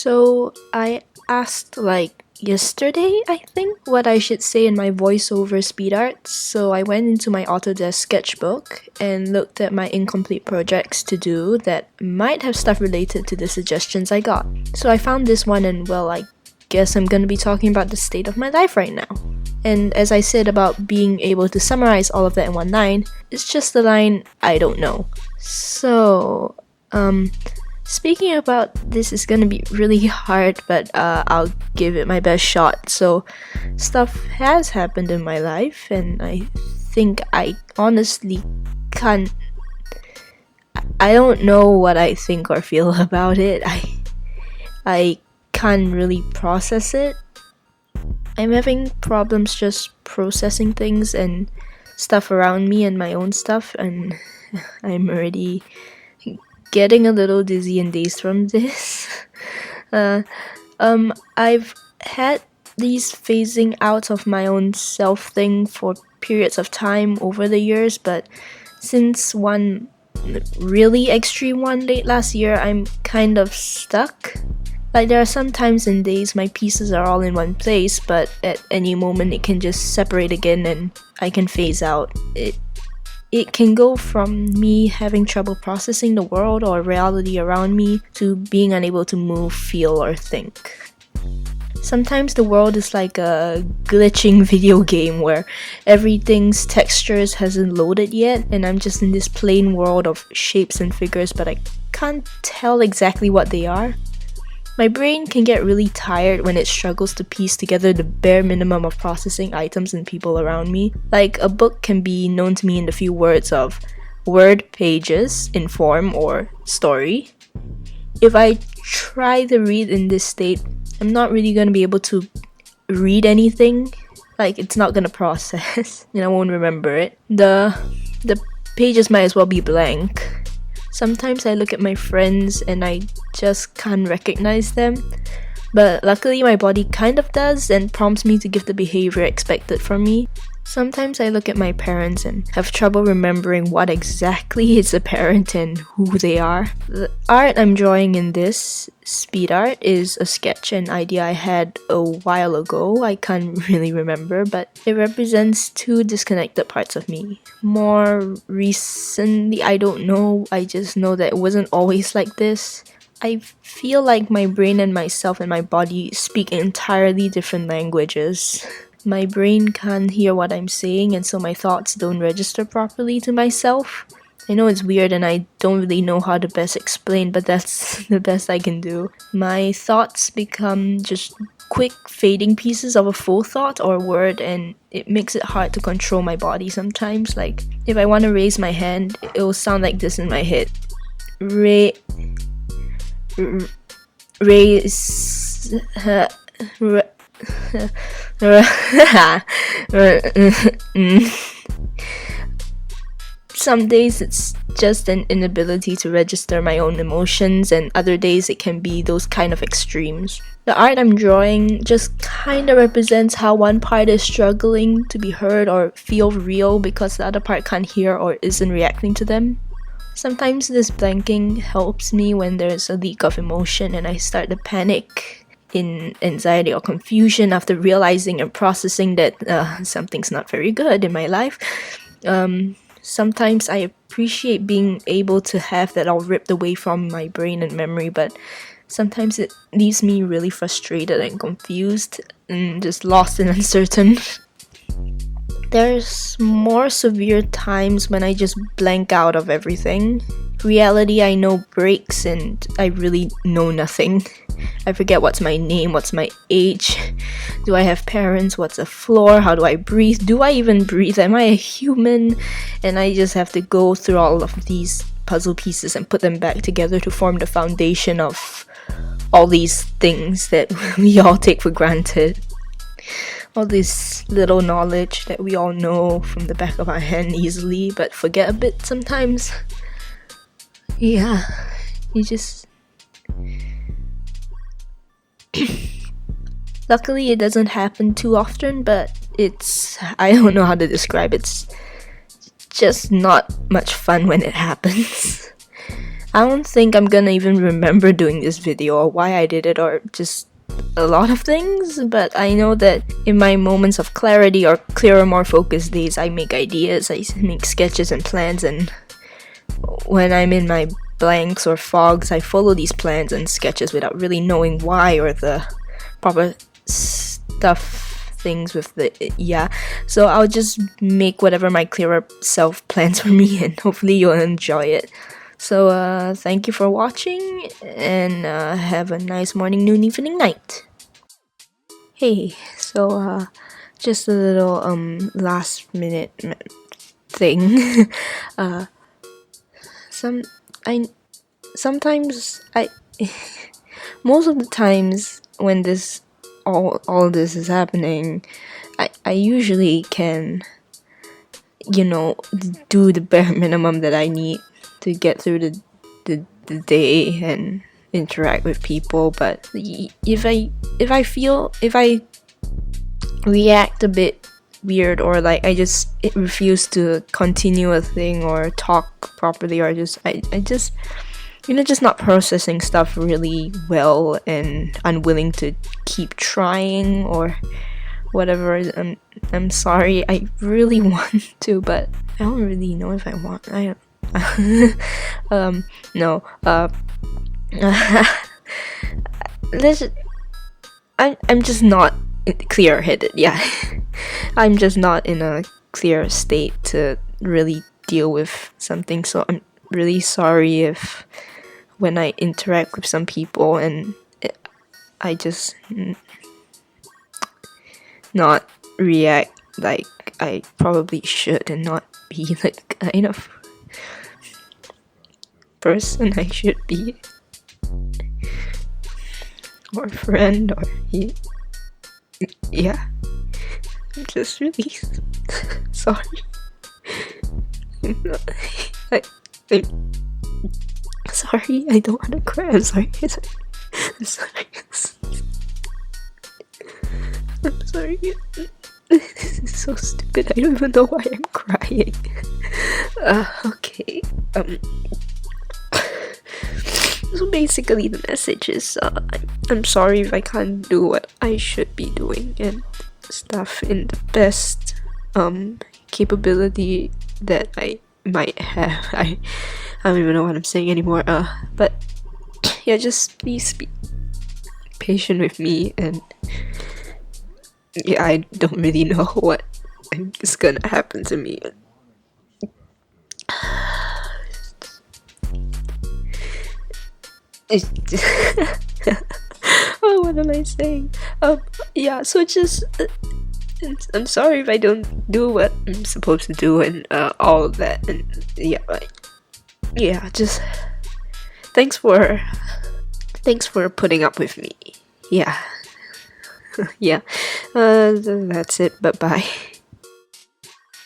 So I asked like yesterday, I think, what I should say in my voiceover Speedart. So I went into my Autodesk sketchbook and looked at my incomplete projects to do that might have stuff related to the suggestions I got. So I found this one and well, I guess I'm gonna be talking about the state of my life right now. And as I said about being able to summarize all of that in one line, it's just the line, I don't know. So, speaking about this is gonna be really hard, but I'll give it my best shot. So, stuff has happened in my life, and I think I honestly can't. I don't know what I think or feel about it. I can't really process it. I'm having problems just processing things and stuff around me and my own stuff, and I'm already getting a little dizzy and dazed from this. I've had these phasing out of my own self thing for periods of time over the years, but since one really extreme one late last year, I'm kind of stuck. Like, there are some times and days my pieces are all in one place, but at any moment it can just separate again and I can phase out. It can go from me having trouble processing the world or reality around me to being unable to move, feel, or think. Sometimes the world is like a glitching video game where everything's textures hasn't loaded yet, and I'm just in this plain world of shapes and figures, but I can't tell exactly what they are. My brain can get really tired when it struggles to piece together the bare minimum of processing items and people around me. Like, a book can be known to me in the few words of word, pages, inform, or story. If I try to read in this state, I'm not really going to be able to read anything. Like, it's not going to process, and I won't remember it. The pages might as well be blank. Sometimes I look at my friends and I just can't recognize them, but luckily my body kind of does and prompts me to give the behavior expected from me. Sometimes I look at my parents and have trouble remembering what exactly is a parent and who they are. The art I'm drawing in this Speedart is a sketch and idea I had a while ago. I can't really remember, but it represents two disconnected parts of me. More recently, I don't know, I just know that it wasn't always like this. I feel like my brain and myself and my body speak entirely different languages. My brain can't hear what I'm saying, and so my thoughts don't register properly to myself. I know it's weird and I don't really know how to best explain, but that's the best I can do. My thoughts become just quick fading pieces of a full thought or word, and it makes it hard to control my body sometimes. Like, if I want to raise my hand, it will sound like this in my head. Raise... Some days it's just an inability to register my own emotions, and other days it can be those kind of extremes. The art I'm drawing just kinda represents how one part is struggling to be heard or feel real because the other part can't hear or isn't reacting to them. Sometimes this blanking helps me when there's a leak of emotion and I start to panic in anxiety or confusion after realizing and processing that something's not very good in my life. Sometimes I appreciate being able to have that all ripped away from my brain and memory, but sometimes it leaves me really frustrated and confused and just lost and uncertain. There's more severe times when I just blank out of everything. Reality I know breaks and I really know nothing. I forget what's my name, what's my age, do I have parents, what's a floor, how do I breathe, do I even breathe, am I a human? And I just have to go through all of these puzzle pieces and put them back together to form the foundation of all these things that we all take for granted. All this little knowledge that we all know from the back of our hand easily, but forget a bit sometimes. Yeah, you just... Luckily it doesn't happen too often, but I don't know how to describe it. It's just not much fun when it happens. I don't think I'm gonna even remember doing this video or why I did it or just a lot of things, but I know that in my moments of clarity or clearer, more focused days, I make ideas, I make sketches and plans, and when I'm in my blanks or fogs, I follow these plans and sketches without really knowing why or the proper things with the so I'll just make whatever my clearer self plans for me, and hopefully you'll enjoy it. So thank you for watching, and have a nice morning, noon, evening, night. Hey, so just a little last minute thing. Sometimes I most of the times when all this is happening, I usually can, do the bare minimum that I need to get through the day and interact with people. But if I react a bit weird, or like I just refuse to continue a thing or talk properly, or just just not processing stuff really well and unwilling to keep trying or whatever, I'm sorry. I really want to, but I don't really know if I want. I don't no I'm just not clear-headed. Yeah. I'm just not in a clear state to really deal with something, so I'm really sorry if when I interact with some people and I just not react like I probably should, and not be the kind of person I should be, or friend, or yeah. I'm just really sorry. I'm sorry, I don't want to cry. I'm sorry. I'm sorry. I'm sorry. This is so stupid. I don't even know why I'm crying. Okay. So basically the message is I'm sorry if I can't do what I should be doing and stuff in the best capability that I might have. I don't even know what I'm saying anymore. But yeah, just please be patient with me, and yeah, I don't really know what is gonna happen to me. Oh, what am I saying? Yeah, so just I'm sorry if I don't do what I'm supposed to do and all of that, and yeah, just thanks for putting up with me. Yeah. Yeah, that's it, bye bye.